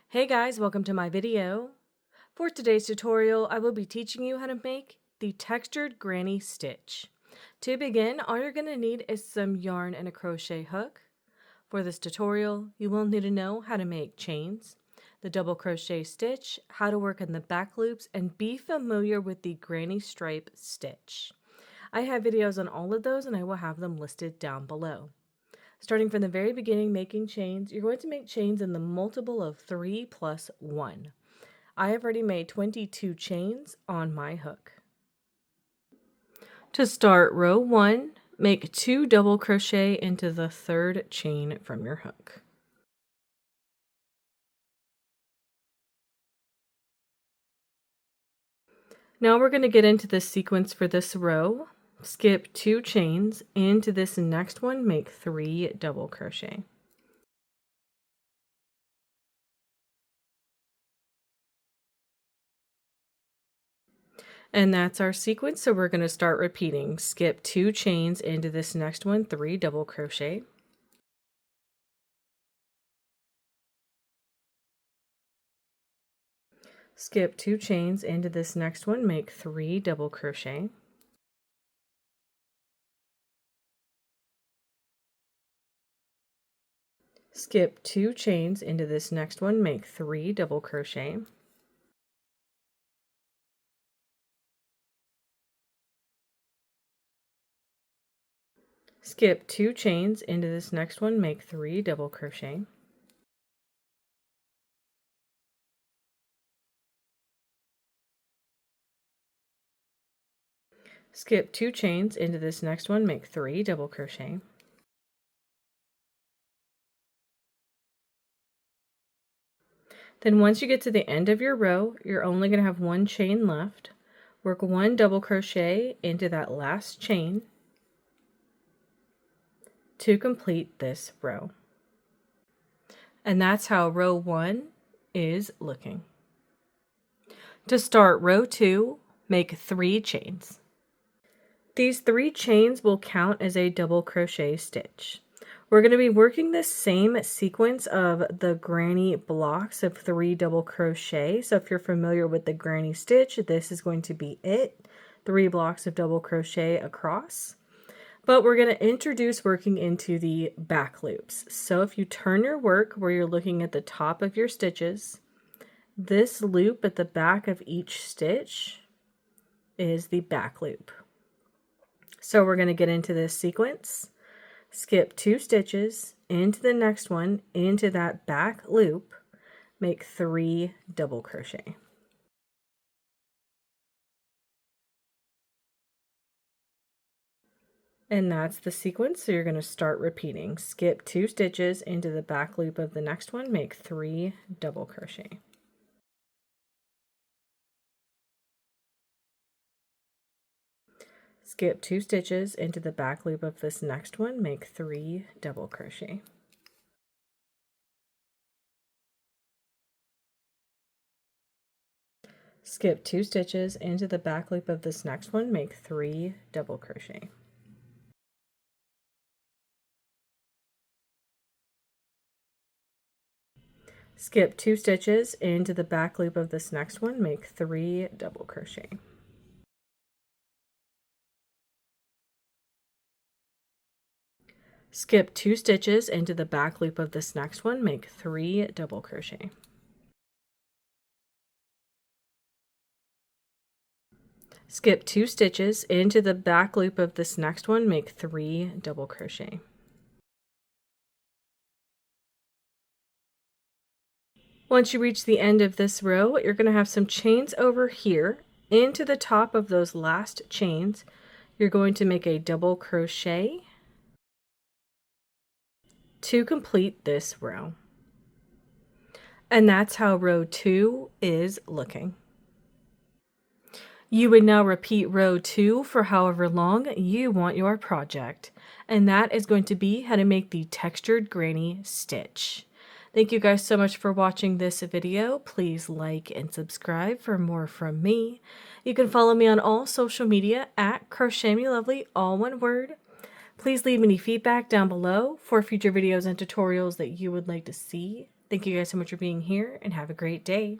Hey guys, welcome to my video. For today's tutorial, I will be teaching you how to make the textured granny stitch. To begin, all you're going to need is some yarn and a crochet hook. For this tutorial, you will need to know how to make chains, the double crochet stitch, how to work in the back loops, and be familiar with the granny stripe stitch. I have videos on all of those and I will have them listed down below. Starting from the very beginning, making chains, you're going to make chains in the multiple of 3 plus 1. I have already made 22 chains on my hook. To start row 1, make 2 double crochet into the third chain from your hook. Now we're going to get into the sequence for this row. Skip 2 chains, into this next one make 3 double crochet. And that's our sequence, so we're going to start repeating. Skip 2 chains, into this next one 3 double crochet. Skip 2 chains, into this next one make 3 double crochet. Skip 2 chains, into this next one make 3 double crochet. Skip 2 chains, into this next one make 3 double crochet. Skip 2 chains, into this next one make 3 double crochet. Then once you get to the end of your row, you're only going to have 1 chain left. Work 1 double crochet into that last chain to complete this row. And that's how row 1 is looking. To start row 2, make 3 chains. These 3 chains will count as a double crochet stitch. We're going to be working the same sequence of the granny blocks of 3 double crochet. So if you're familiar with the granny stitch, this is going to be it. 3 blocks of double crochet across. But we're going to introduce working into the back loops. So if you turn your work where you're looking at the top of your stitches, this loop at the back of each stitch is the back loop. So we're going to get into this sequence. Skip 2 stitches into the next one, into that back loop, make 3 double crochet. And that's the sequence, so you're going to start repeating. Skip 2 stitches into the back loop of the next one, make 3 double crochet. Skip 2 stitches into the back loop of this next one, make 3 double crochet. Skip 2 stitches into the back loop of this next one, make 3 double crochet. Skip 2 stitches into the back loop of this next one, make 3 double crochet. Skip 2 stitches into the back loop of this next one, make 3 double crochet. Skip 2 stitches into the back loop of this next one, make 3 double crochet. Once you reach the end of this row, you're going to have some chains over here. Into the top of those last chains, you're going to make a double crochet to complete this row. And that's how row 2 is looking. You would now repeat row 2 for however long you want your project. And that is going to be how to make the textured granny stitch. Thank you guys so much for watching this video. Please like and subscribe for more from me. You can follow me on all social media at Crochet Me Lovely, all one word. Please leave any feedback down below for future videos and tutorials that you would like to see. Thank you guys so much for being here and have a great day.